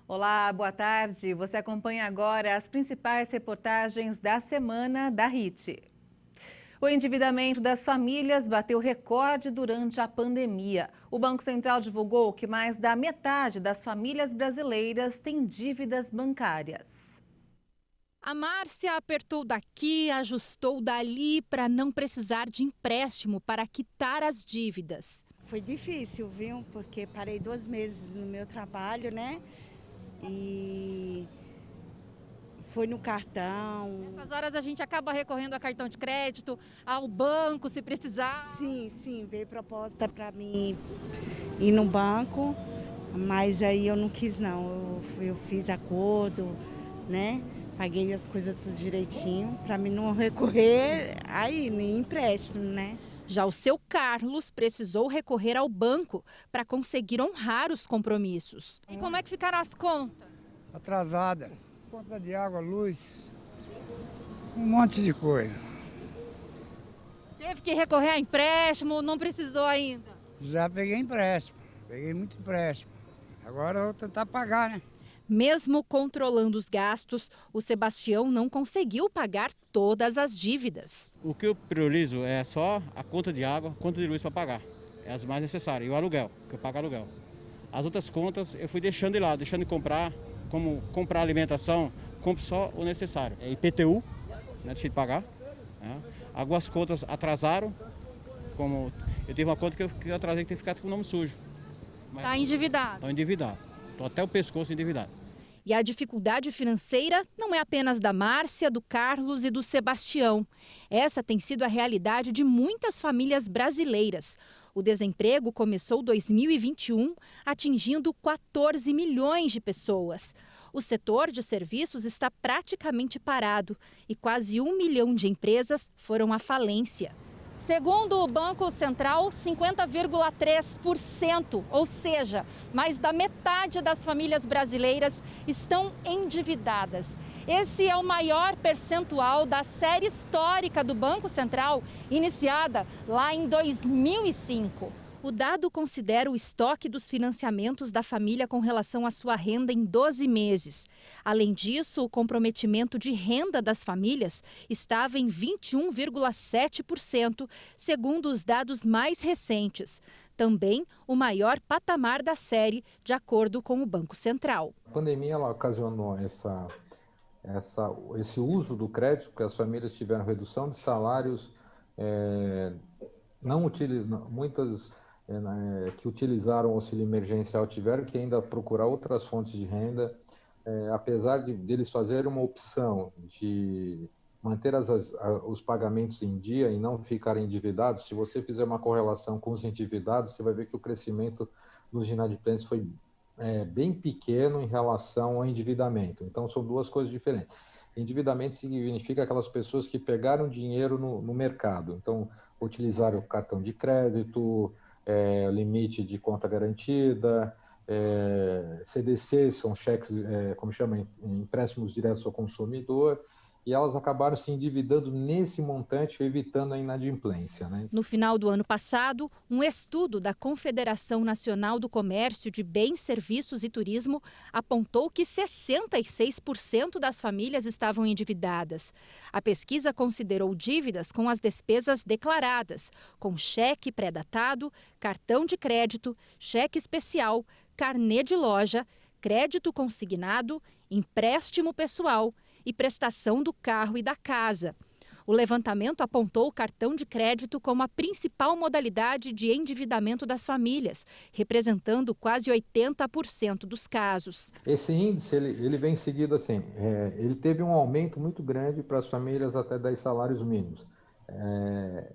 Olá, boa tarde. Você acompanha agora as principais reportagens da semana da RIT. O endividamento das famílias bateu recorde durante a pandemia. O Banco Central divulgou que mais da metade das famílias brasileiras tem dívidas bancárias. A Márcia apertou daqui, ajustou dali para não precisar de empréstimo para quitar as dívidas. Foi difícil, viu? Porque parei 2 meses no meu trabalho, né? E foi no cartão. Nessas horas a gente acaba recorrendo a cartão de crédito, ao banco se precisar. Sim, veio proposta para mim ir no banco, mas aí eu não quis não. Eu fiz acordo, né? Paguei as coisas tudo direitinho para mim não recorrer aí nem empréstimo, né? Já o seu Carlos precisou recorrer ao banco para conseguir honrar os compromissos. E como é que ficaram as contas? Atrasada, conta de água, luz, um monte de coisa. Teve que recorrer a empréstimo, não precisou ainda? Já peguei empréstimo, peguei muito empréstimo. Agora eu vou tentar pagar, né? Mesmo controlando os gastos, o Sebastião não conseguiu pagar todas as dívidas. O que eu priorizo é só a conta de água, conta de luz para pagar. É as mais necessárias. E o aluguel, que eu pago aluguel. As outras contas eu fui deixando de lado, deixando de comprar, como comprar alimentação, compro só o necessário. É IPTU, né, deixei de pagar. Né? Algumas contas atrasaram, como eu tive uma conta que eu atrasei que tem ficado com o nome sujo. Está endividado. Estou endividado. Estou até o pescoço endividado. E a dificuldade financeira não é apenas da Márcia, do Carlos e do Sebastião. Essa tem sido a realidade de muitas famílias brasileiras. O desemprego começou 2021 atingindo 14 milhões de pessoas. O setor de serviços está praticamente parado e quase 1 milhão de empresas foram à falência. Segundo o Banco Central, 50,3%, ou seja, mais da metade das famílias brasileiras estão endividadas. Esse é o maior percentual da série histórica do Banco Central, iniciada lá em 2005. O dado considera o estoque dos financiamentos da família com relação à sua renda em 12 meses. Além disso, o comprometimento de renda das famílias estava em 21,7%, segundo os dados mais recentes. Também o maior patamar da série, de acordo com o Banco Central. A pandemia ela ocasionou esse uso do crédito, porque as famílias tiveram redução de salários, muitas que utilizaram o auxílio emergencial tiveram que ainda procurar outras fontes de renda, apesar deles fazerem uma opção de manter os pagamentos em dia e não ficarem endividados. Se você fizer uma correlação com os endividados, você vai ver que o crescimento dos inadimplentes foi bem pequeno em relação ao endividamento. Então, são duas coisas diferentes. Endividamento significa aquelas pessoas que pegaram dinheiro no mercado. Então, utilizaram o cartão de crédito, limite de conta garantida, CDC, são cheques, como chama, empréstimos diretos ao consumidor, e elas acabaram se endividando nesse montante, evitando a inadimplência, né? No final do ano passado, um estudo da Confederação Nacional do Comércio de Bens, Serviços e Turismo apontou que 66% das famílias estavam endividadas. A pesquisa considerou dívidas com as despesas declaradas, com cheque pré-datado, cartão de crédito, cheque especial, carnê de loja, crédito consignado, empréstimo pessoal e prestação do carro e da casa. O levantamento apontou o cartão de crédito como a principal modalidade de endividamento das famílias, representando quase 80% dos casos. Esse índice ele vem seguido assim, ele teve um aumento muito grande para as famílias até 10 salários mínimos.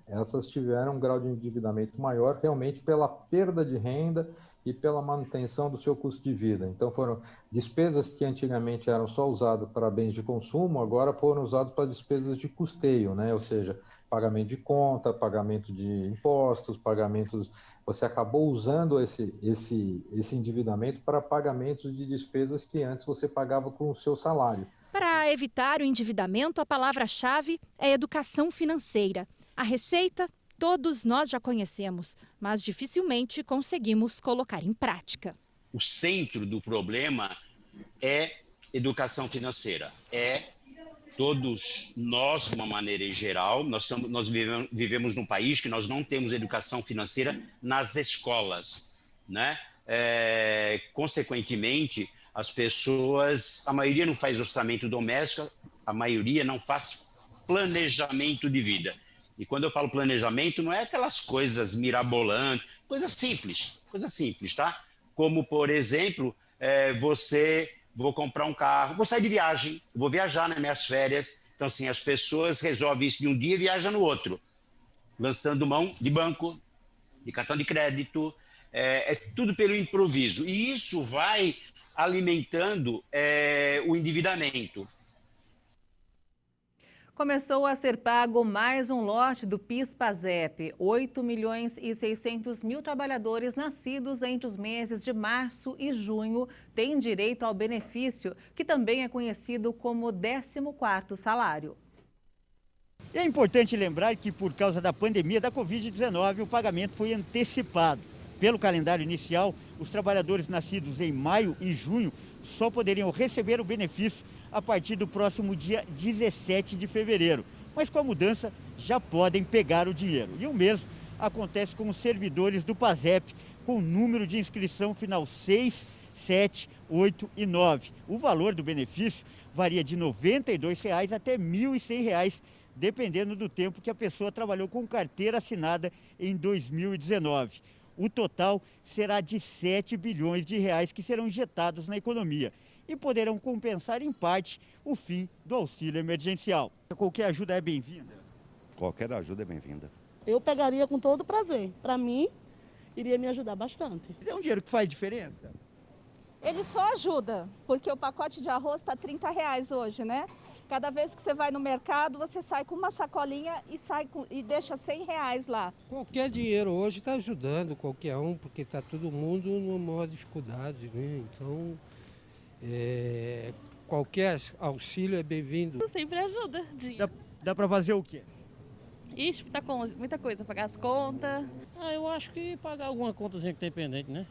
Essas tiveram um grau de endividamento maior realmente pela perda de renda e pela manutenção do seu custo de vida. Então foram despesas que antigamente eram só usadas para bens de consumo, agora foram usadas para despesas de custeio, né? Ou seja, pagamento de conta, pagamento de impostos, pagamentos. Você acabou usando esse endividamento para pagamentos de despesas que antes você pagava com o seu salário. Para evitar o endividamento, a palavra-chave é educação financeira. A receita, todos nós já conhecemos, mas dificilmente conseguimos colocar em prática. O centro do problema é educação financeira. Todos nós, de uma maneira em geral, nós vivemos num país que nós não temos educação financeira nas escolas, né? Consequentemente, as pessoas, a maioria não faz orçamento doméstico, a maioria não faz planejamento de vida. E quando eu falo planejamento, não é aquelas coisas mirabolantes, coisa simples, tá? Como, por exemplo, vou comprar um carro, vou sair de viagem, vou viajar nas minhas férias. Então, assim, as pessoas resolvem isso de um dia e viajam no outro, lançando mão de banco, de cartão de crédito, tudo pelo improviso. E isso vai alimentando o endividamento. Começou a ser pago mais um lote do PIS/PASEP. 8.600.000 trabalhadores nascidos entre os meses de março e junho têm direito ao benefício, que também é conhecido como 14º salário. É importante lembrar que, por causa da pandemia da Covid-19, o pagamento foi antecipado. Pelo calendário inicial, os trabalhadores nascidos em maio e junho só poderiam receber o benefício a partir do próximo dia 17 de fevereiro. Mas com a mudança, já podem pegar o dinheiro. E o mesmo acontece com os servidores do PASEP, com o número de inscrição final 6, 7, 8 e 9. O valor do benefício varia de R$ 92,00 até R$ 1.100, dependendo do tempo que a pessoa trabalhou com carteira assinada em 2019. O total será de 7 bilhões de reais que serão injetados na economia e poderão compensar em parte o fim do auxílio emergencial. Qualquer ajuda é bem-vinda? Qualquer ajuda é bem-vinda. Eu pegaria com todo prazer. Para mim, iria me ajudar bastante. É um dinheiro que faz diferença? Ele só ajuda, porque o pacote de arroz está R$ 30,00 hoje, né? Cada vez que você vai no mercado, você sai com uma sacolinha e deixa R$100 lá. Qualquer dinheiro hoje está ajudando qualquer um, porque está todo mundo numa maior dificuldade, né? Então, qualquer auxílio é bem-vindo. Sempre ajuda. Dá para fazer o quê? Ixi, muita coisa, pagar as contas. Eu acho que pagar alguma contazinha que tem pendente, né?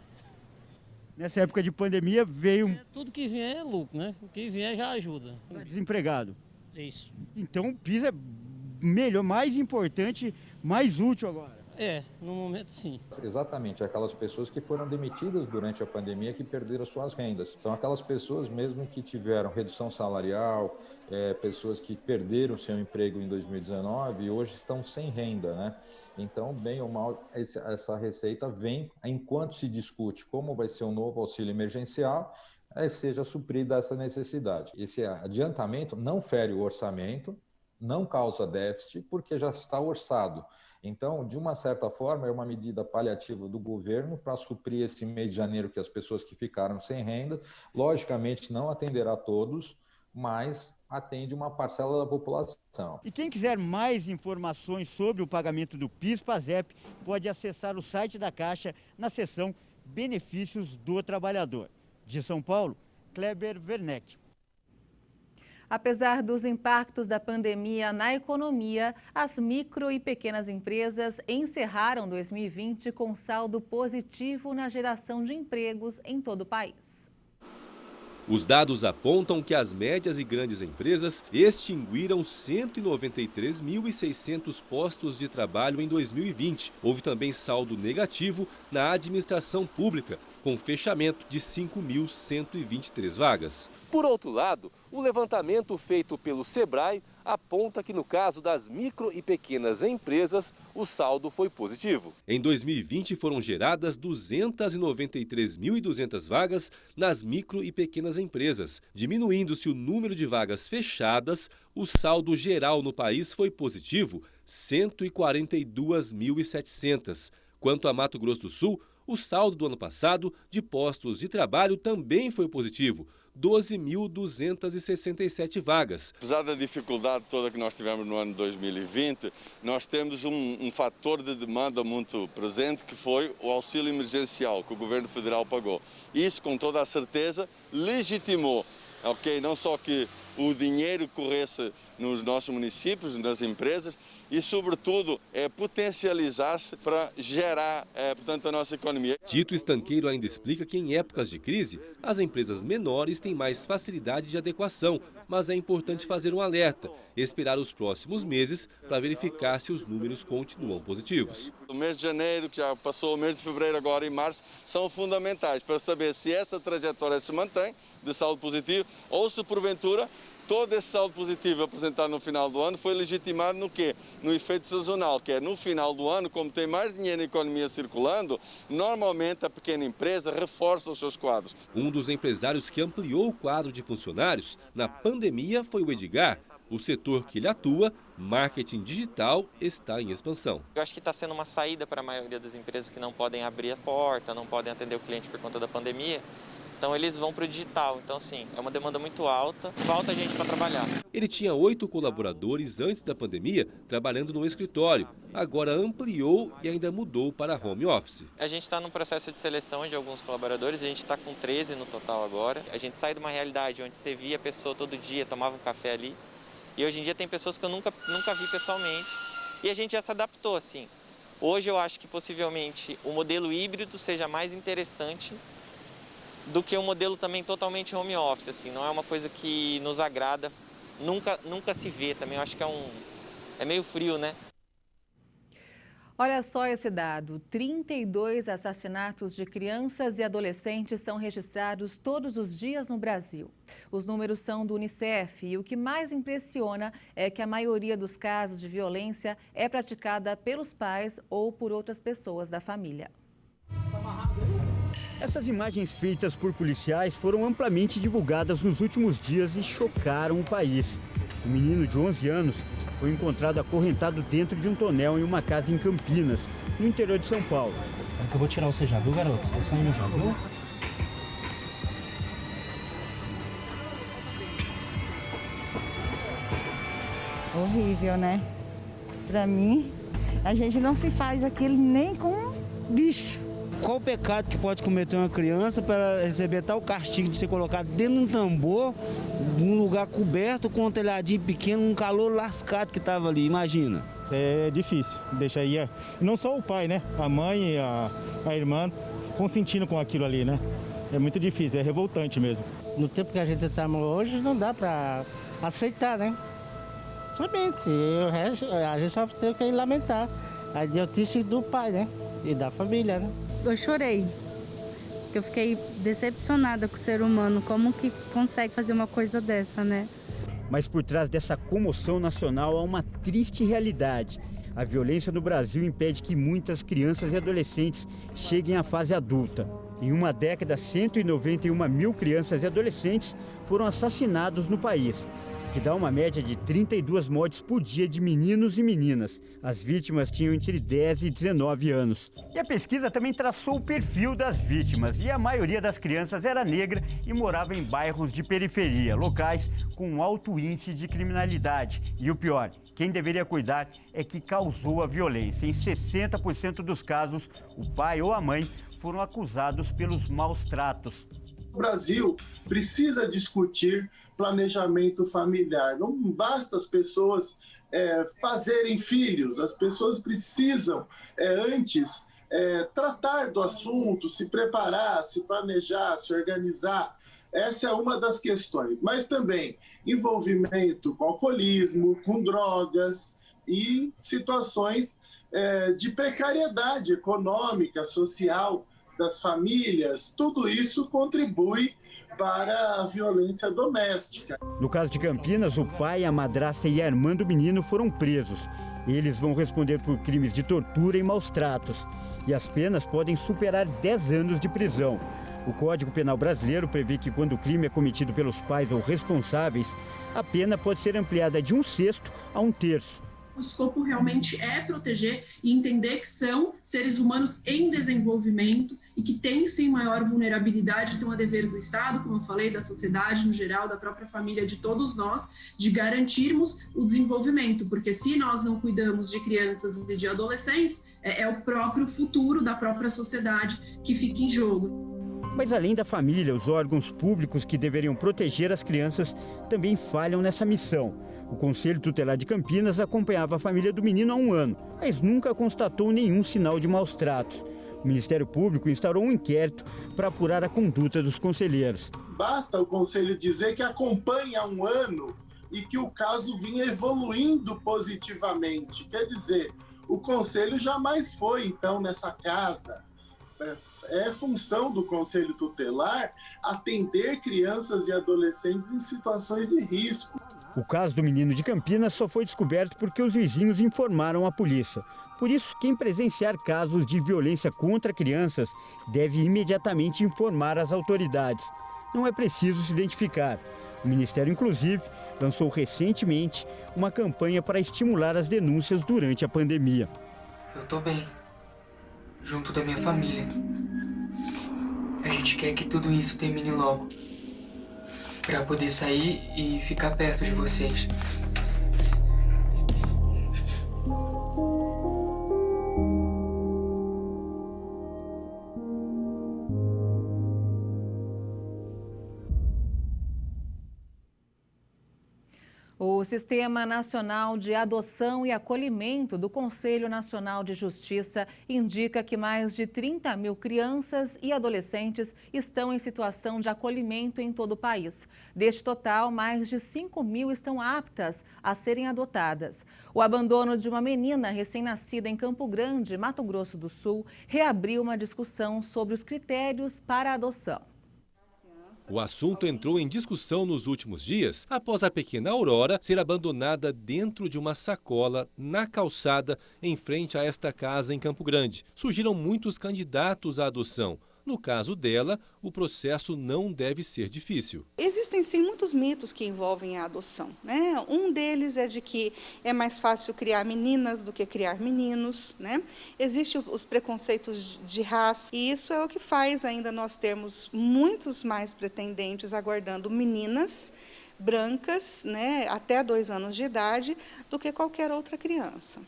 Nessa época de pandemia veio... Tudo que vier é lucro, né? O que vier já ajuda. Tá desempregado. Isso. Então o PIS é melhor, mais importante, mais útil agora. No momento sim. Exatamente, aquelas pessoas que foram demitidas durante a pandemia que perderam suas rendas. São aquelas pessoas mesmo que tiveram redução salarial, pessoas que perderam seu emprego em 2019 e hoje estão sem renda, né? Então, bem ou mal, essa receita vem enquanto se discute como vai ser o novo auxílio emergencial, seja suprida essa necessidade. Esse adiantamento não fere o orçamento, não causa déficit, porque já está orçado. Então, de uma certa forma, é uma medida paliativa do governo para suprir esse mês de janeiro que as pessoas que ficaram sem renda, logicamente não atenderá a todos, mas atende uma parcela da população. E quem quiser mais informações sobre o pagamento do PIS/PASEP pode acessar o site da Caixa na seção Benefícios do Trabalhador. De São Paulo, Kleber Werneck. Apesar dos impactos da pandemia na economia, as micro e pequenas empresas encerraram 2020 com saldo positivo na geração de empregos em todo o país. Os dados apontam que as médias e grandes empresas extinguiram 193.600 postos de trabalho em 2020. Houve também saldo negativo na administração pública, com fechamento de 5.123 vagas. Por outro lado, o levantamento feito pelo Sebrae aponta que no caso das micro e pequenas empresas, o saldo foi positivo. Em 2020 foram geradas 293.200 vagas nas micro e pequenas empresas. Diminuindo-se o número de vagas fechadas, o saldo geral no país foi positivo, 142.700. Quanto a Mato Grosso do Sul, o saldo do ano passado de postos de trabalho também foi positivo, 12.267 vagas. Apesar da dificuldade toda que nós tivemos no ano de 2020, nós temos um fator de demanda muito presente, que foi o auxílio emergencial que o Governo Federal pagou. Isso, com toda a certeza, legitimou, não só que o dinheiro corresse nos nossos municípios, nas empresas e, sobretudo, potencializar-se para gerar, portanto, a nossa economia. Tito Estanqueiro ainda explica que em épocas de crise, as empresas menores têm mais facilidade de adequação, mas é importante fazer um alerta, esperar os próximos meses para verificar se os números continuam positivos. O mês de janeiro, que já passou, o mês de fevereiro agora e março, são fundamentais para saber se essa trajetória se mantém de saldo positivo ou se, porventura, todo esse saldo positivo apresentado no final do ano foi legitimado no quê? No efeito sazonal, que é no final do ano, como tem mais dinheiro na economia circulando, normalmente a pequena empresa reforça os seus quadros. Um dos empresários que ampliou o quadro de funcionários na pandemia foi o Edgar. O setor que ele atua, marketing digital, está em expansão. Eu acho que está sendo uma saída para a maioria das empresas que não podem abrir a porta, não podem atender o cliente por conta da pandemia. Então eles vão para o digital, então assim, é uma demanda muito alta, falta gente para trabalhar. Ele tinha 8 colaboradores antes da pandemia, trabalhando no escritório. Agora ampliou e ainda mudou para home office. A gente está num processo de seleção de alguns colaboradores, a gente está com 13 no total agora. A gente sai de uma realidade onde você via a pessoa todo dia, tomava um café ali. E hoje em dia tem pessoas que eu nunca vi pessoalmente. E a gente já se adaptou, assim. Hoje eu acho que possivelmente o modelo híbrido seja mais interessante do que um modelo também totalmente home office, assim, não é uma coisa que nos agrada, nunca se vê também, eu acho que é meio frio, né? Olha só esse dado, 32 assassinatos de crianças e adolescentes são registrados todos os dias no Brasil. Os números são do Unicef e o que mais impressiona é que a maioria dos casos de violência é praticada pelos pais ou por outras pessoas da família. Essas imagens feitas por policiais foram amplamente divulgadas nos últimos dias e chocaram o país. O menino de 11 anos foi encontrado acorrentado dentro de um tonel em uma casa em Campinas, no interior de São Paulo. É que eu vou tirar o sejador, garoto. Você sai no sejador? Horrível, né? Pra mim, a gente não se faz aquilo nem com bicho. Qual o pecado que pode cometer uma criança para receber tal castigo de ser colocado dentro de um tambor, num lugar coberto, com um telhadinho pequeno, um calor lascado que estava ali, imagina. É difícil, deixa aí, não só o pai, né? A mãe e a irmã consentindo com aquilo ali, né? É muito difícil, é revoltante mesmo. No tempo que a gente está hoje, não dá para aceitar, né? Somente, o resto, a gente só tem que lamentar a idiotice do pai, né? E da família, né? Eu chorei, eu fiquei decepcionada com o ser humano, como que consegue fazer uma coisa dessa, né? Mas por trás dessa comoção nacional há uma triste realidade. A violência no Brasil impede que muitas crianças e adolescentes cheguem à fase adulta. Em uma década, 191 mil crianças e adolescentes foram assassinados no país, que dá uma média de 32 mortes por dia de meninos e meninas. As vítimas tinham entre 10 e 19 anos. E a pesquisa também traçou o perfil das vítimas, e a maioria das crianças era negra e morava em bairros de periferia, locais com alto índice de criminalidade. E o pior, quem deveria cuidar é que causou a violência. Em 60% dos casos, o pai ou a mãe foram acusados pelos maus tratos. O Brasil precisa discutir planejamento familiar. Não basta as pessoas fazerem filhos, as pessoas precisam antes tratar do assunto, se preparar, se planejar, se organizar. Essa é uma das questões, mas também envolvimento com alcoolismo, com drogas e situações de precariedade econômica, social, das famílias, tudo isso contribui para a violência doméstica. No caso de Campinas, o pai, a madrasta e a irmã do menino foram presos. Eles vão responder por crimes de tortura e maus tratos. E as penas podem superar 10 anos de prisão. O Código Penal brasileiro prevê que quando o crime é cometido pelos pais ou responsáveis, a pena pode ser ampliada de 1/6 a 1/3. O escopo realmente é proteger e entender que são seres humanos em desenvolvimento e que têm sim maior vulnerabilidade, então é dever do Estado, como eu falei, da sociedade no geral, da própria família, de todos nós, de garantirmos o desenvolvimento, porque se nós não cuidamos de crianças e de adolescentes, é o próprio futuro da própria sociedade que fica em jogo. Mas além da família, os órgãos públicos que deveriam proteger as crianças também falham nessa missão. O Conselho Tutelar de Campinas acompanhava a família do menino há 1 ano, mas nunca constatou nenhum sinal de maus tratos. O Ministério Público instaurou um inquérito para apurar a conduta dos conselheiros. Basta o Conselho dizer que acompanha há 1 ano e que o caso vinha evoluindo positivamente. Quer dizer, o Conselho jamais foi, então, nessa casa. É função do Conselho Tutelar atender crianças e adolescentes em situações de risco. O caso do menino de Campinas só foi descoberto porque os vizinhos informaram a polícia. Por isso, quem presenciar casos de violência contra crianças deve imediatamente informar as autoridades. Não é preciso se identificar. O Ministério, inclusive, lançou recentemente uma campanha para estimular as denúncias durante a pandemia. Eu tô bem, junto da minha família. A gente quer que tudo isso termine logo, para poder sair e ficar perto de vocês. O Sistema Nacional de Adoção e Acolhimento do Conselho Nacional de Justiça indica que mais de 30 mil crianças e adolescentes estão em situação de acolhimento em todo o país. Deste total, mais de 5 mil estão aptas a serem adotadas. O abandono de uma menina recém-nascida em Campo Grande, Mato Grosso do Sul, reabriu uma discussão sobre os critérios para a adoção. O assunto entrou em discussão nos últimos dias após a pequena Aurora ser abandonada dentro de uma sacola na calçada em frente a esta casa em Campo Grande. Surgiram muitos candidatos à adoção. No caso dela, o processo não deve ser difícil. Existem sim muitos mitos que envolvem a adoção, né? Um deles é de que é mais fácil criar meninas do que criar meninos, né? Existem os preconceitos de raça e isso é o que faz ainda nós termos muitos mais pretendentes aguardando meninas brancas, né, até 2 anos de idade, do que qualquer outra criança.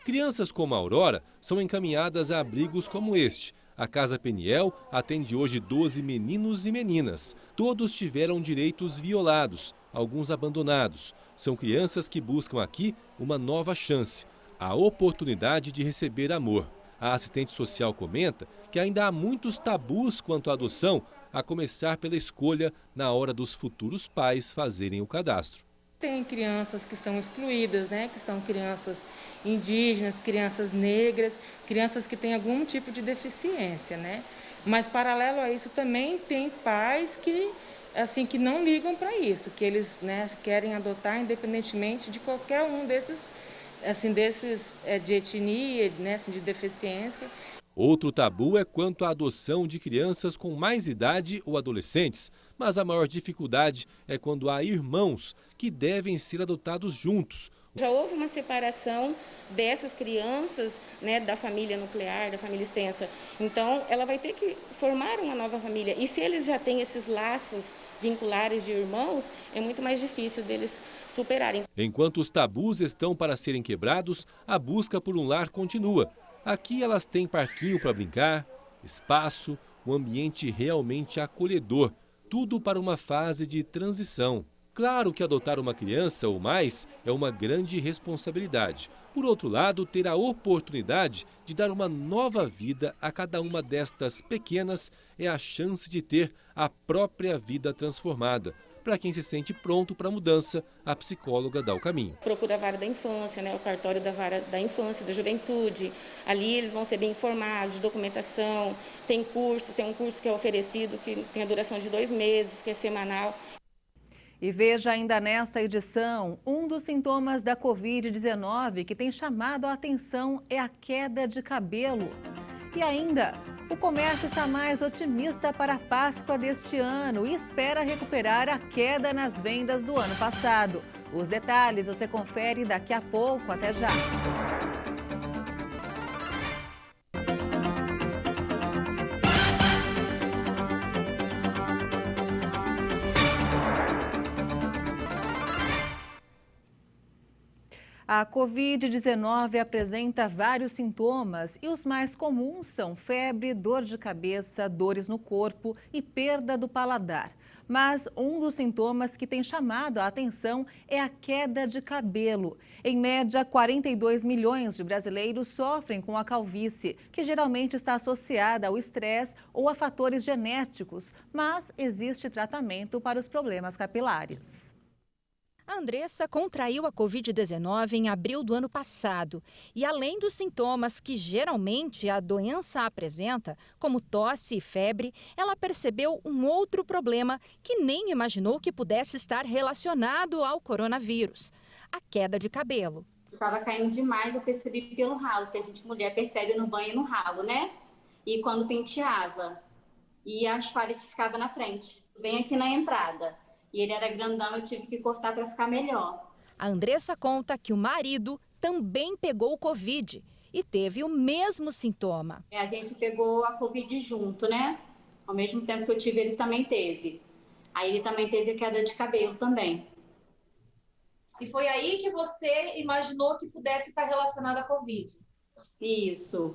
Crianças como a Aurora são encaminhadas a abrigos como este. A Casa Peniel atende hoje 12 meninos e meninas. Todos tiveram direitos violados, alguns abandonados. São crianças que buscam aqui uma nova chance, a oportunidade de receber amor. A assistente social comenta que ainda há muitos tabus quanto à adoção, a começar pela escolha na hora dos futuros pais fazerem o cadastro. Tem crianças que são excluídas, né? Que são crianças indígenas, crianças negras, crianças que têm algum tipo de deficiência, né? Mas paralelo a isso também tem pais que, assim, que não ligam para isso, que eles, né, querem adotar independentemente de qualquer um desses, assim, de etnia, né, assim, de deficiência. Outro tabu é quanto à adoção de crianças com mais idade ou adolescentes, mas a maior dificuldade é quando há irmãos que devem ser adotados juntos. Já houve uma separação dessas crianças, né, da família nuclear, da família extensa. Então, ela vai ter que formar uma nova família. E se eles já têm esses laços vinculares de irmãos, é muito mais difícil deles superarem. Enquanto os tabus estão para serem quebrados, a busca por um lar continua. Aqui elas têm parquinho para brincar, espaço, um ambiente realmente acolhedor. Tudo para uma fase de transição. Claro que adotar uma criança ou mais é uma grande responsabilidade. Por outro lado, ter a oportunidade de dar uma nova vida a cada uma destas pequenas é a chance de ter a própria vida transformada. Para quem se sente pronto para a mudança, a psicóloga dá o caminho. Procura a vara da infância, né, o cartório da vara da infância e da juventude. Ali eles vão ser bem informados de documentação, tem cursos, tem um curso que é oferecido, que tem a duração de 2 meses, que é semanal. E veja ainda nessa edição, um dos sintomas da Covid-19 que tem chamado a atenção é a queda de cabelo. E ainda, o comércio está mais otimista para a Páscoa deste ano e espera recuperar a queda nas vendas do ano passado. Os detalhes você confere daqui a pouco. Até já! A Covid-19 apresenta vários sintomas e os mais comuns são febre, dor de cabeça, dores no corpo e perda do paladar. Mas um dos sintomas que tem chamado a atenção é a queda de cabelo. Em média, 42 milhões de brasileiros sofrem com a calvície, que geralmente está associada ao estresse ou a fatores genéticos, mas existe tratamento para os problemas capilares. A Andressa contraiu a Covid-19 em abril do ano passado e, além dos sintomas que geralmente a doença apresenta, como tosse e febre, ela percebeu um outro problema que nem imaginou que pudesse estar relacionado ao coronavírus: a queda de cabelo. Estava caindo demais, eu percebi pelo ralo, que a gente mulher percebe no banho e no ralo, né? E quando penteava, e as falhas que ficavam na frente, bem aqui na entrada. E ele era grandão, eu tive que cortar para ficar melhor. A Andressa conta que o marido também pegou o Covid e teve o mesmo sintoma. A gente pegou a Covid junto, né? Ao mesmo tempo que eu tive, ele também teve. Aí ele também teve a queda de cabelo também. E foi aí que você imaginou que pudesse estar relacionada à Covid? Isso.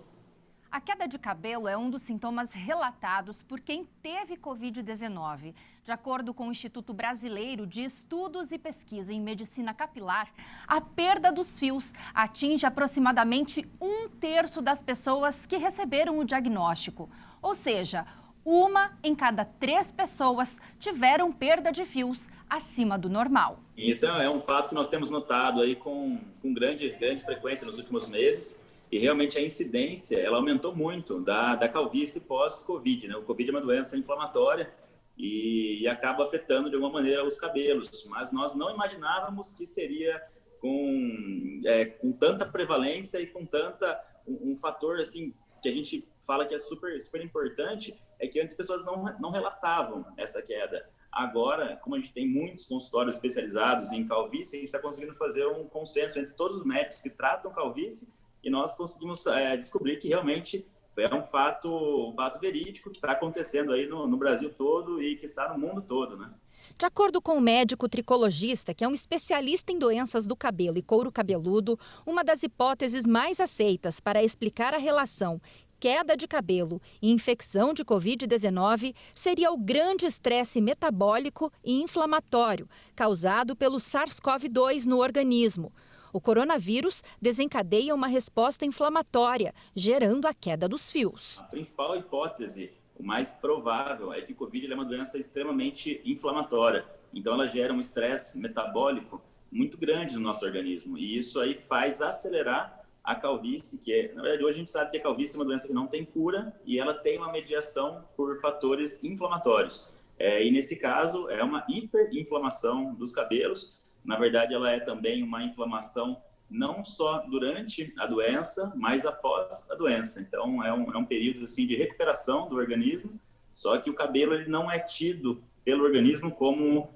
A queda de cabelo é um dos sintomas relatados por quem teve Covid-19. De acordo com o Instituto Brasileiro de Estudos e Pesquisa em Medicina Capilar, a perda dos fios atinge aproximadamente 1/3 das pessoas que receberam o diagnóstico. Ou seja, 1 em cada 3 pessoas tiveram perda de fios acima do normal. Isso é um fato que nós temos notado aí com grande frequência nos últimos meses. E realmente a incidência, ela aumentou muito da calvície pós-Covid, né? O Covid é uma doença inflamatória e acaba afetando de alguma maneira os cabelos. Mas nós não imaginávamos que seria com tanta prevalência e com um fator assim que a gente fala que é super importante, é que antes as pessoas não relatavam essa queda. Agora, como a gente tem muitos consultórios especializados em calvície, a gente está conseguindo fazer um consenso entre todos os médicos que tratam calvície. E nós conseguimos descobrir que realmente é um fato verídico que está acontecendo aí no Brasil todo e que está no mundo todo, né? De acordo com o médico tricologista, que é um especialista em doenças do cabelo e couro cabeludo, uma das hipóteses mais aceitas para explicar a relação queda de cabelo e infecção de Covid-19 seria o grande estresse metabólico e inflamatório causado pelo SARS-CoV-2 no organismo. O coronavírus desencadeia uma resposta inflamatória, gerando a queda dos fios. A principal hipótese, o mais provável, é que o Covid é uma doença extremamente inflamatória. Então, ela gera um estresse metabólico muito grande no nosso organismo. E isso aí faz acelerar a calvície, que na verdade, hoje a gente sabe que a calvície é uma doença que não tem cura e ela tem uma mediação por fatores inflamatórios. E nesse caso, é uma hiperinflamação dos cabelos. Na verdade, ela é também uma inflamação não só durante a doença, mas após a doença. Então, é um período assim, de recuperação do organismo, só que o cabelo ele não é tido pelo organismo como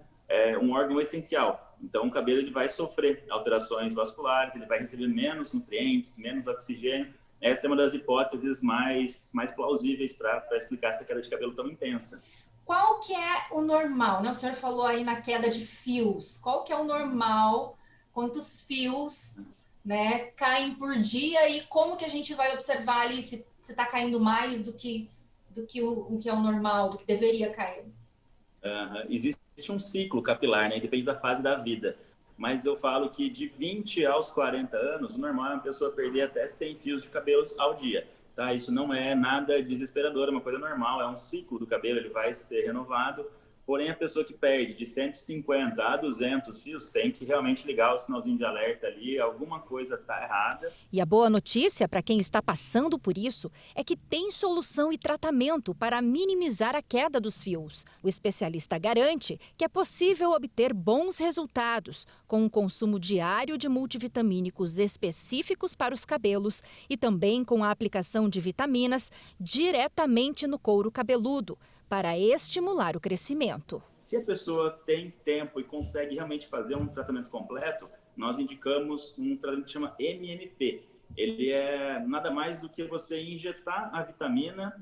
um órgão essencial. Então, o cabelo ele vai sofrer alterações vasculares, ele vai receber menos nutrientes, menos oxigênio. Essa é uma das hipóteses mais plausíveis para explicar essa queda de cabelo tão intensa. Qual que é o normal, né? O senhor falou aí na queda de fios. Qual que é o normal? Quantos fios, né, caem por dia e como que a gente vai observar ali se está caindo mais do que o que é o normal, do que deveria cair? Existe um ciclo capilar, né? Depende da fase da vida. Mas eu falo que de 20 aos 40 anos, o normal é uma pessoa perder até 100 fios de cabelos ao dia. Tá, isso não é nada desesperador, é uma coisa normal, é um ciclo do cabelo, ele vai ser renovado. Porém, a pessoa que perde de 150 a 200 fios tem que realmente ligar o sinalzinho de alerta ali, alguma coisa está errada. E a boa notícia para quem está passando por isso é que tem solução e tratamento para minimizar a queda dos fios. O especialista garante que é possível obter bons resultados com o consumo diário de multivitamínicos específicos para os cabelos e também com a aplicação de vitaminas diretamente no couro cabeludo, para estimular o crescimento. Se a pessoa tem tempo e consegue realmente fazer um tratamento completo, nós indicamos um tratamento que chama MMP. Ele é nada mais do que você injetar a vitamina,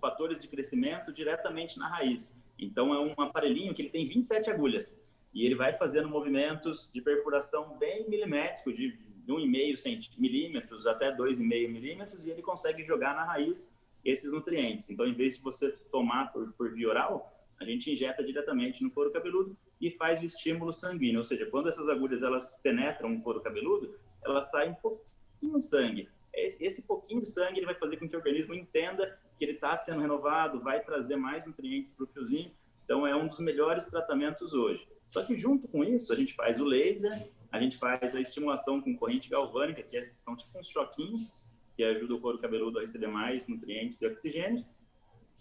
fatores de crescimento diretamente na raiz. Então é um aparelhinho que ele tem 27 agulhas. e ele vai fazendo movimentos de perfuração bem milimétrico, de 1,5 milímetros até 2,5 milímetros, e ele consegue jogar na raiz esses nutrientes. Então, em vez de você tomar por via oral, a gente injeta diretamente no couro cabeludo e faz o estímulo sanguíneo. Ou seja, quando essas agulhas elas penetram no couro cabeludo, elas saem um pouquinho de sangue. Esse pouquinho de sangue ele vai fazer com que o organismo entenda que ele está sendo renovado, vai trazer mais nutrientes para o fiozinho. Então, é um dos melhores tratamentos hoje. Só que junto com isso, a gente faz o laser, a gente faz a estimulação com corrente galvânica, que são tipo uns choquinhos, que ajuda o couro cabeludo a receber mais nutrientes e oxigênio.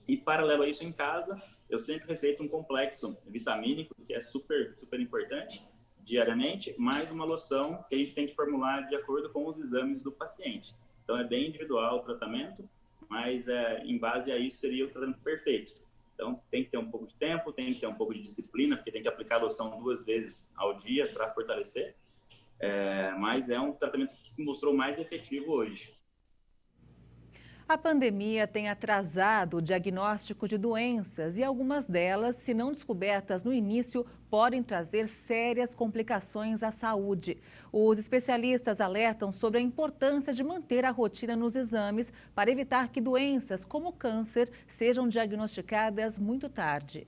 E, paralelo a isso, em casa, eu sempre receito um complexo vitamínico, que é super, super importante, diariamente, mais uma loção que a gente tem que formular de acordo com os exames do paciente. Então, é bem individual o tratamento, mas em base a isso seria o tratamento perfeito. Então, tem que ter um pouco de tempo, tem que ter um pouco de disciplina, porque tem que aplicar a loção 2 vezes ao dia para fortalecer. Mas é um tratamento que se mostrou mais efetivo hoje. A pandemia tem atrasado o diagnóstico de doenças e algumas delas, se não descobertas no início, podem trazer sérias complicações à saúde. Os especialistas alertam sobre a importância de manter a rotina nos exames para evitar que doenças como câncer sejam diagnosticadas muito tarde.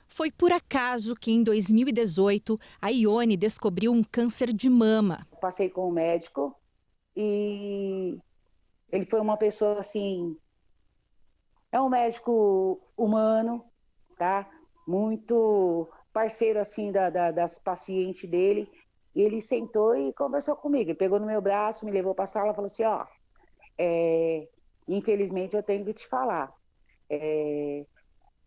Foi por acaso que em 2018 a Ione descobriu um câncer de mama. Passei com o médico e ele foi uma pessoa assim, é um médico humano, tá? Muito parceiro assim das pacientes dele. E ele sentou e conversou comigo. Ele pegou no meu braço, me levou para a sala e falou assim, infelizmente eu tenho que te falar.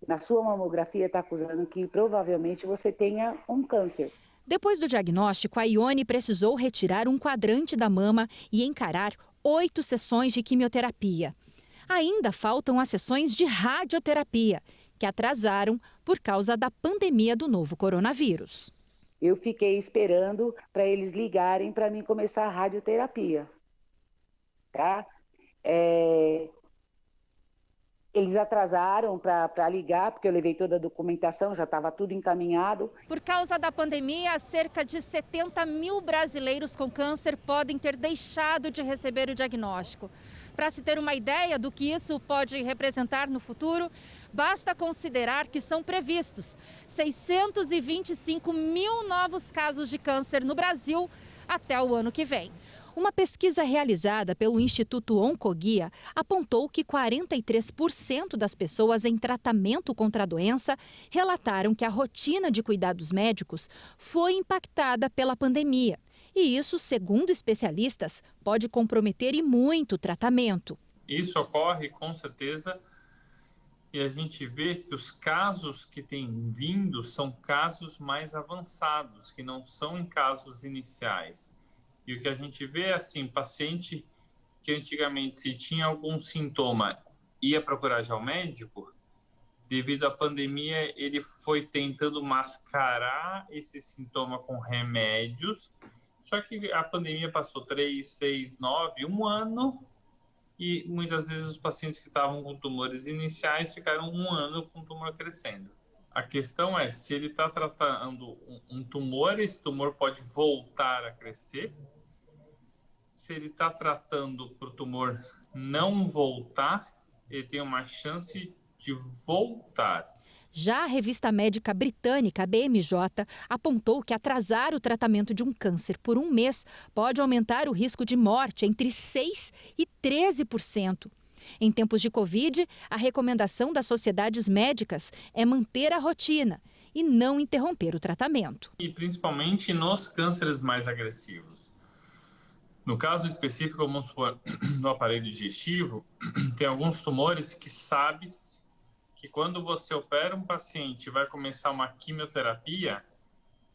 Na sua mamografia está acusando que provavelmente você tenha um câncer. Depois do diagnóstico, a Ione precisou retirar um quadrante da mama e encarar 8 sessões de quimioterapia. Ainda faltam as sessões de radioterapia, que atrasaram por causa da pandemia do novo coronavírus. Eu fiquei esperando para eles ligarem para mim começar a radioterapia. Tá? Eles atrasaram para ligar, porque eu levei toda a documentação, já estava tudo encaminhado. Por causa da pandemia, cerca de 70 mil brasileiros com câncer podem ter deixado de receber o diagnóstico. Para se ter uma ideia do que isso pode representar no futuro, basta considerar que são previstos 625 mil novos casos de câncer no Brasil até o ano que vem. Uma pesquisa realizada pelo Instituto Oncoguia apontou que 43% das pessoas em tratamento contra a doença relataram que a rotina de cuidados médicos foi impactada pela pandemia. E isso, segundo especialistas, pode comprometer e muito o tratamento. Isso ocorre com certeza e a gente vê que os casos que têm vindo são casos mais avançados, que não são em casos iniciais. E o que a gente vê é assim, paciente que antigamente se tinha algum sintoma ia procurar já o médico, devido à pandemia ele foi tentando mascarar esse sintoma com remédios, só que a pandemia passou 3, 6, 9, 1 ano e muitas vezes os pacientes que estavam com tumores iniciais ficaram 1 ano com o tumor crescendo. A questão é, se ele está tratando um tumor, esse tumor pode voltar a crescer. Se ele está tratando para o tumor não voltar, ele tem uma chance de voltar. Já a revista médica britânica BMJ apontou que atrasar o tratamento de um câncer por 1 mês pode aumentar o risco de morte entre 6% e 13%. Em tempos de Covid, a recomendação das sociedades médicas é manter a rotina e não interromper o tratamento. E principalmente nos cânceres mais agressivos. No caso específico, vamos supor, no aparelho digestivo, tem alguns tumores que sabe-se que quando você opera um paciente e vai começar uma quimioterapia,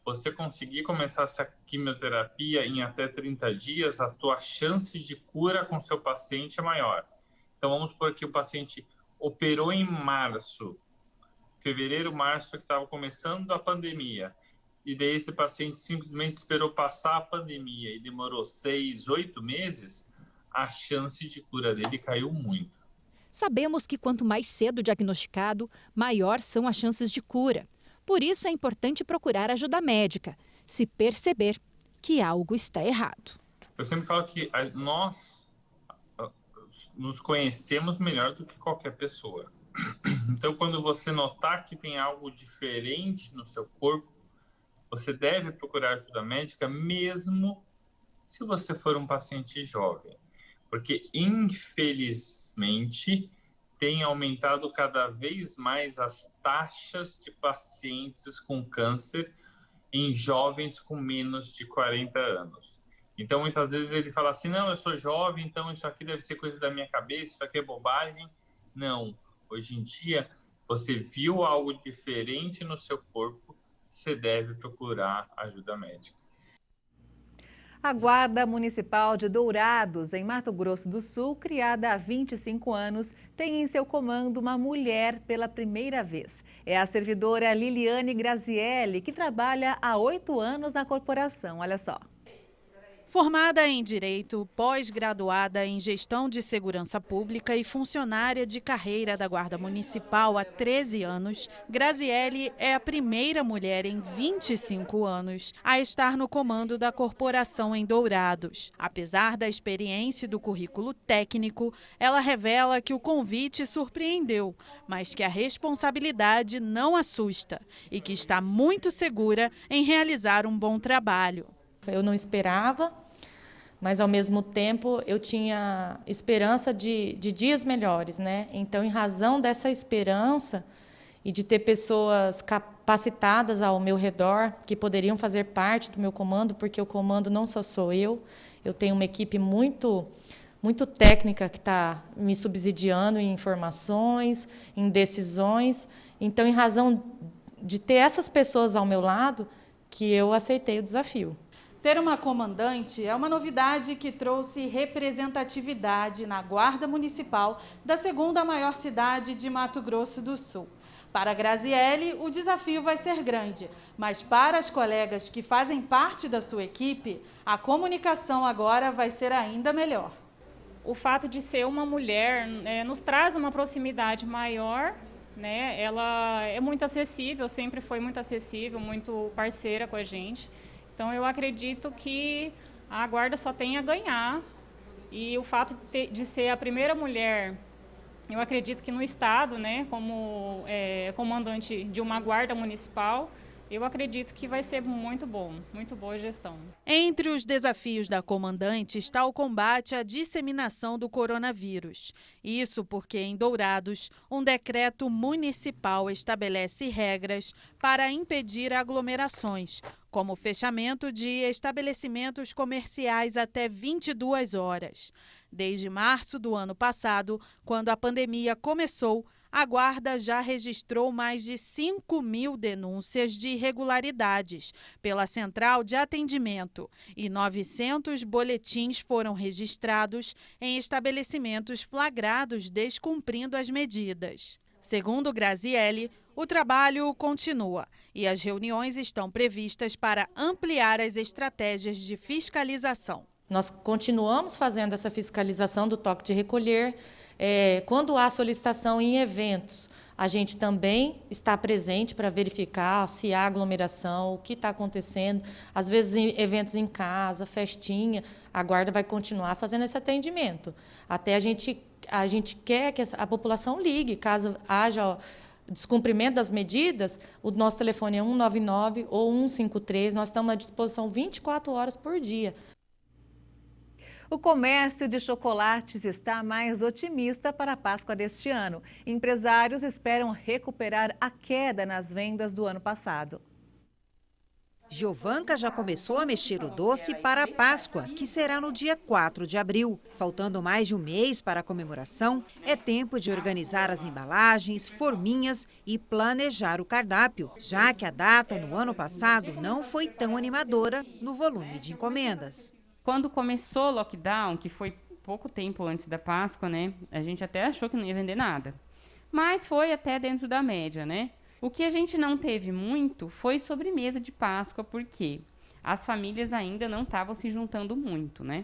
você conseguir começar essa quimioterapia em até 30 dias, a tua chance de cura com seu paciente é maior. Então vamos supor que o paciente operou em março, fevereiro, março, que estava começando a pandemia. E daí esse paciente simplesmente esperou passar a pandemia e demorou 6, 8 meses, a chance de cura dele caiu muito. Sabemos que quanto mais cedo diagnosticado, maior são as chances de cura. Por isso é importante procurar ajuda médica, se perceber que algo está errado. Eu sempre falo que nós nos conhecemos melhor do que qualquer pessoa. Então, quando você notar que tem algo diferente no seu corpo, você deve procurar ajuda médica, mesmo se você for um paciente jovem. Porque, infelizmente, tem aumentado cada vez mais as taxas de pacientes com câncer em jovens com menos de 40 anos. Então, muitas vezes ele fala assim, não, eu sou jovem, então isso aqui deve ser coisa da minha cabeça, isso aqui é bobagem. Não. Hoje em dia, você viu algo diferente no seu corpo, você deve procurar ajuda médica. A Guarda Municipal de Dourados, em Mato Grosso do Sul, criada há 25 anos, tem em seu comando uma mulher pela primeira vez. É a servidora Liliane Grazielli, que trabalha há 8 anos na corporação. Olha só. Formada em Direito, pós-graduada em Gestão de Segurança Pública e funcionária de carreira da Guarda Municipal há 13 anos, Grazielli é a primeira mulher em 25 anos a estar no comando da corporação em Dourados. Apesar da experiência e do currículo técnico, ela revela que o convite surpreendeu, mas que a responsabilidade não assusta e que está muito segura em realizar um bom trabalho. Eu não esperava, mas ao mesmo tempo eu tinha esperança de dias melhores, né? Então, em razão dessa esperança e de ter pessoas capacitadas ao meu redor que poderiam fazer parte do meu comando, porque o comando não só sou eu tenho uma equipe muito técnica que está me subsidiando em informações, em decisões. Então, em razão de ter essas pessoas ao meu lado, que eu aceitei o desafio. Ter uma comandante é uma novidade que trouxe representatividade na Guarda Municipal da segunda maior cidade de Mato Grosso do Sul. Para Grazielli, o desafio vai ser grande, mas para as colegas que fazem parte da sua equipe, a comunicação agora vai ser ainda melhor. O fato de ser uma mulher nos traz uma proximidade maior, né? Ela é muito acessível, sempre foi muito acessível, muito parceira com a gente. Então, eu acredito que a Guarda só tem a ganhar e o fato de ser a primeira mulher, eu acredito que no Estado, né, como comandante de uma Guarda Municipal, eu acredito que vai ser muito bom, muito boa gestão. Entre os desafios da comandante está o combate à disseminação do coronavírus. Isso porque, em Dourados, um decreto municipal estabelece regras para impedir aglomerações, como o fechamento de estabelecimentos comerciais até 22 horas. Desde março do ano passado, quando a pandemia começou, a Guarda já registrou mais de 5.000 denúncias de irregularidades pela Central de Atendimento e 900 boletins foram registrados em estabelecimentos flagrados descumprindo as medidas. Segundo Grazielli, o trabalho continua e as reuniões estão previstas para ampliar as estratégias de fiscalização. Nós continuamos fazendo essa fiscalização do toque de recolher. Quando há solicitação em eventos, a gente também está presente para verificar se há aglomeração, o que está acontecendo. Às vezes, em eventos em casa, festinha, a Guarda vai continuar fazendo esse atendimento. Até a gente quer que a população ligue, caso haja descumprimento das medidas, o nosso telefone é 199 ou 153, nós estamos à disposição 24 horas por dia. O comércio de chocolates está mais otimista para a Páscoa deste ano. Empresários esperam recuperar a queda nas vendas do ano passado. Giovanca já começou a mexer o doce para a Páscoa, que será no dia 4 de abril. Faltando mais de um mês para a comemoração, é tempo de organizar as embalagens, forminhas e planejar o cardápio, já que a data no ano passado não foi tão animadora no volume de encomendas. Quando começou o lockdown, que foi pouco tempo antes da Páscoa, né, a gente até achou que não ia vender nada. Mas foi até dentro da média, né? O que a gente não teve muito foi sobremesa de Páscoa, porque as famílias ainda não estavam se juntando muito, né?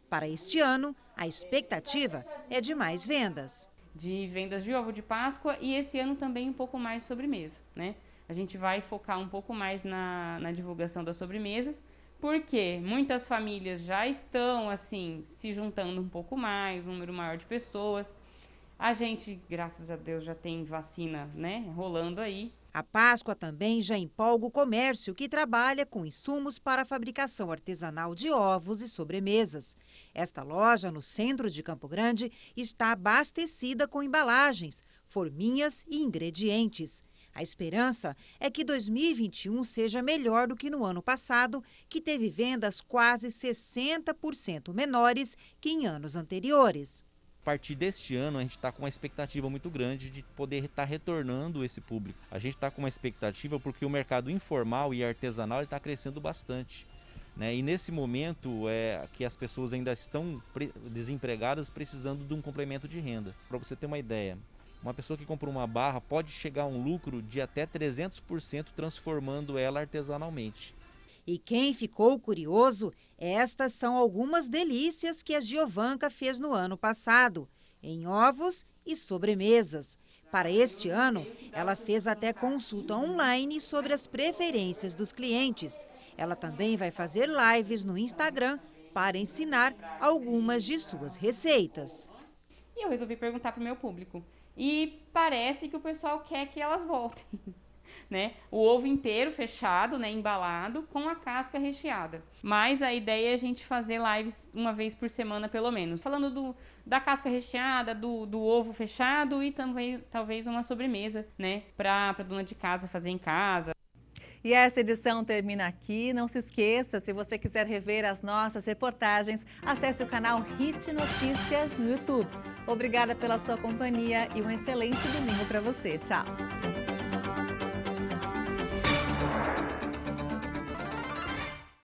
Para este ano, a expectativa é de mais vendas. De vendas de ovo de Páscoa e esse ano também um pouco mais de sobremesa, né? A gente vai focar um pouco mais na divulgação das sobremesas, porque muitas famílias já estão, assim, se juntando um pouco mais, um número maior de pessoas. A gente, graças a Deus, já tem vacina, né, rolando aí. A Páscoa também já empolga o comércio que trabalha com insumos para a fabricação artesanal de ovos e sobremesas. Esta loja, no centro de Campo Grande, está abastecida com embalagens, forminhas e ingredientes. A esperança é que 2021 seja melhor do que no ano passado, que teve vendas quase 60% menores que em anos anteriores. A partir deste ano, a gente está com uma expectativa muito grande de poder estar retornando esse público. A gente está com uma expectativa porque o mercado informal e artesanal está crescendo bastante, né? E nesse momento que as pessoas ainda estão desempregadas, precisando de um complemento de renda. Para você ter uma ideia, uma pessoa que compra uma barra pode chegar a um lucro de até 300% transformando ela artesanalmente. E quem ficou curioso, estas são algumas delícias que a Giovanca fez no ano passado, em ovos e sobremesas. Para este ano, ela fez até consulta online sobre as preferências dos clientes. Ela também vai fazer lives no Instagram para ensinar algumas de suas receitas. E eu resolvi perguntar para o meu público. E parece que o pessoal quer que elas voltem. Né? O ovo inteiro fechado, né, embalado, com a casca recheada. Mas a ideia é a gente fazer lives uma vez por semana, pelo menos. Falando da casca recheada, do ovo fechado e também talvez uma sobremesa, né, para dona de casa fazer em casa. E essa edição termina aqui. Não se esqueça, se você quiser rever as nossas reportagens, acesse o canal HIT Notícias no YouTube. Obrigada pela sua companhia e um excelente domingo para você. Tchau!